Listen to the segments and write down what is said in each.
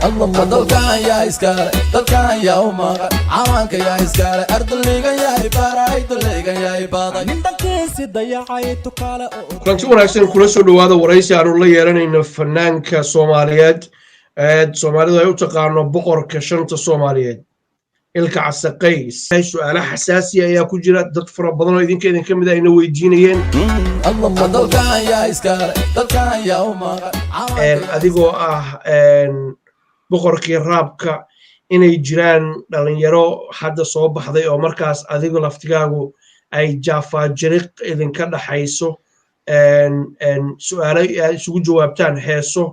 الله ما دلكان يا إسكال دلكان يا أمك عوانك يا إسكال أرض اللي يا إبارة اللي يا إبارة nindankiisi dayacay tukaale kulanti wanaagsan kula soo dhawaada waraysi aanu la yeelanayno fanaanka Soomaaliyeed Soomaalidu ay u taqaano boqorka shanta Soomaaliyeed ilka casaqays su'aalo xasaasi ah ayaa ku jira dad fara badan oo idinka kamid ah ayna weydiinayeen الله ما دلكان يا إسكال دلكان يا أمك adigoo boqorkii raabka inay jiraan dhalinyaro hadda soo baxday oo markaas adigu laftigaagu ay jaafajiriq idinka dhaxayso su'aalo ay isugu jawaabtaan heeso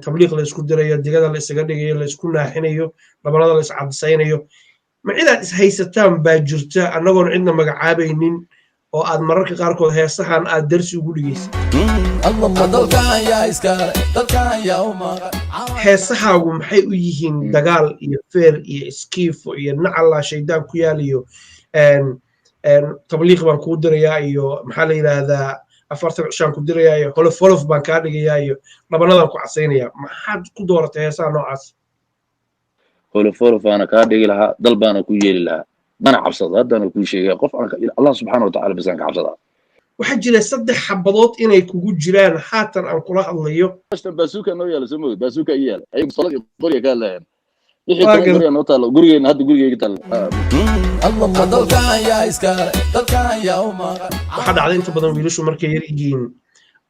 tabliiq la isku dirayo digada la isaga dhigayo la isku naaxinayo labalada la iscabsaynayo ma cidaad is haysataan baa jirta annagoon cidna magacaabaynin oo aad mararka qaarkood heesahan aad darsi ugu dhigaysay الله ما دلكان يا إسكال دلكان يا أمك heesahaagu maxay u yihiin dagaal iyo feer iyo iskiifo iyo nacala shaydaan ku yaaliyo tabliiq baan kuu dirayaa iyo maxaa la yiraahdaa 40 cishaan ku dirayaa iyo holof baan kaa dhigayaa iyo labanadan ku casaynayaa maxaad ku dooratay heesaha noocaas holof ana kaa dhigi lahaa dal baana ku yeeli lahaa mana cabsado haddana ku sheegay qof Allah subhanahu wa ta'ala bisan ka cabsada waxaa jira 3 xabadood inay kugu jiraan haatan aan kula hadlayo basuuka noo yaala samood basuuka yaala ay salad qoriga ka leeyahay wixii qoriga noo taalo gurigeena hadda gurigeyga taalo الله ما دلكان يا إسكال دلكان يا أمك waxaa dhacday inta badan wiilashu markay yar yihiin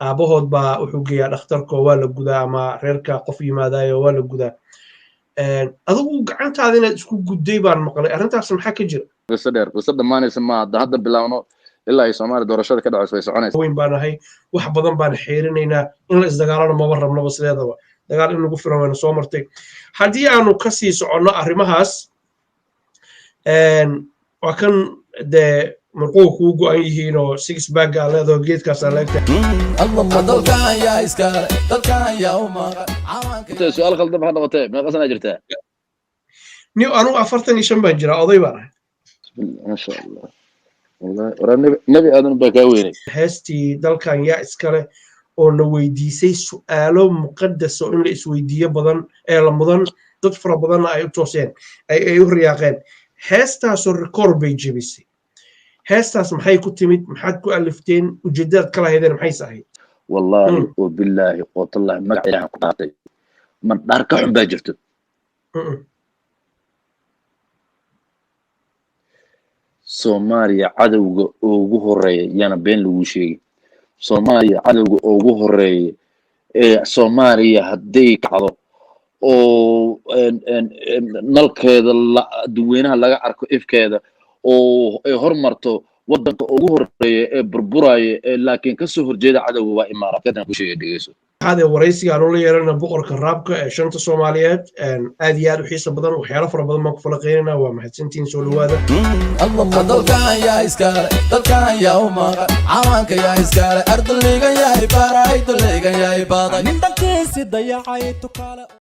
aabahood baa wuxuu geeyaa dhakhtarka waa la gudaa ama reerka qof yimaadayo waa la gudaa adigu gacantaada inaad isku gudday baan maqlay arrintaas maxaa ka jira qisada dhamaanaysa ma hadda bilaawno ilaa ay Soomaaliya doorashada ka dhacayso way soconaysaa weyn baan ahay wax badan baan xeerinaynaa in la isdagaalano ma rabnaba sideedaba dagaal in lagu filan wayna soo martay haddii aanu ka sii soconno arrimahaas waa kan dee marquu kuu go'an yihiin oo six bag aa leedaho geedkaas aa leegtahay الله ما دلكان يا إسكال دلكان يا أمك inta su'aal khaldan maxaa noqotay ma qasana jirtaa ni anu 45 baan jiraa oday baan ahay ma sha Allah wallahi wara nabi aadan baa ka weynay heestii dalkan yaa iskale oo la weydiisay su'aalo muqaddas oo in la isweydiiyo badan ee la mudan dad fara badan ay u tooseen ay u riyaaqeen heestaas oo record bay jebisay heestaas maxay ku timid maxaad ku alifteen ujeedad kala heedeen maxay sahay wallahi oo billahi oo tallah magac ilaahay ku qaatay man dhar ka xun baa jirto Soomaaliya cadawga ugu horeeya yana been lagu sheegay Soomaaliya cadawga ugu horeeya ee Soomaaliya haday kacdo oo nalkeeda dadweynaha laga arko ifkeeda oo ay hormarto wadanka ugu horeeya ee burburaya laakiin ka soo horjeeda cadawga waa imaaraadkan ku sheegay dhigayso هذا ورئيسي قالوا لي أنا بقرك الرابكة شنطة صوماليات آدي آدو حيصة بدن وحيالة فرا بدن ما كفلقينا ومحسنتين سولو هذا الله ما دلكان يا إسكال دلكان يا أمك عوانك يا إسكال أرض اللي يا إبارة اللي يا إبارة nindankiisi dayacay tukaale